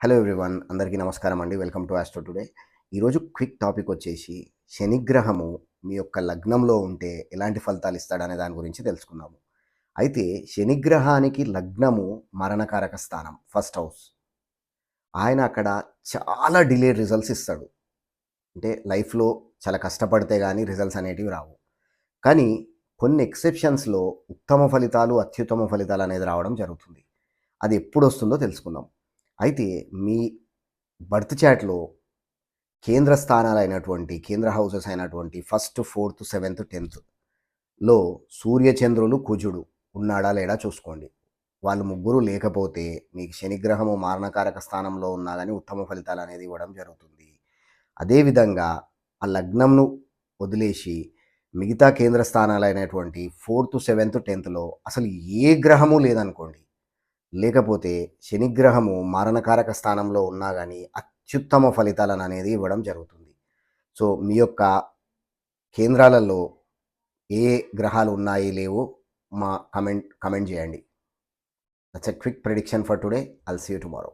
Hello everyone, అందరికీ నమస్కారం అండి. Welcome to astro today. ఈరోజు క్విక్ టాపిక్ వచ్చేసి శనిగ్రహము మీ యొక్క లగ్నంలో ఉంటే ఎలాంటి ఫలితాలు ఇస్తాడనే దాని గురించి తెలుసుకుందాము. అయితే శనిగ్రహానికి లగ్నము మరణకారక స్థానం, ఫస్ట్ హౌస్. ఆయన అక్కడ చాలా డిలేడ్ రిజల్ట్స్ ఇస్తాడు. అంటే లైఫ్‌లో చాలా కష్టపడితే గానీ రిజల్ట్స్ అనేటివి రావు. కానీ కొన్ని ఎక్సెప్షన్స్‌లో ఉత్తమ ఫలితాలు, అత్యుత్తమ ఫలితాలు అనేది రావడం జరుగుతుంది. అది ఎప్పుడొస్తుందో తెలుసుకుందాం. అయితే మీ బర్త్ చార్ట్‌లో కేంద్ర స్థానాలైనటువంటి కేంద్ర హౌసెస్ అయినటువంటి ఫస్ట్, ఫోర్త్, సెవెంత్, 10థ్‌లో సూర్య, చంద్రులు, కుజుడు ఉన్నాడా లేడా చూసుకోండి. వాళ్ళు ముగ్గురు లేకపోతే మీకు శనిగ్రహము మారణకారక స్థానంలో ఉన్నా గాని ఉత్తమ ఫలితాలనేది ఇవ్వడం జరుగుతుంది. అదేవిధంగా ఆ లగ్నంను వదిలేసి మిగతా కేంద్ర స్థానాలైనటువంటి ఫోర్త్, సెవెంత్, 10థ్‌లో అసలు ఏ గ్రహము లేదనుకోండి. లేకపోతే శనిగ్రహము మారణకారక స్థానంలో ఉన్నా గాని అత్యుత్తమ ఫలితాలననేది ఇవ్వడం జరుగుతుంది. సో, మీ యొక్క కేంద్రాలలో ఏ గ్రహాలు ఉన్నాయి, లేవో కమెంట్ చేయండి. That's a quick prediction for today. I'll see you tomorrow.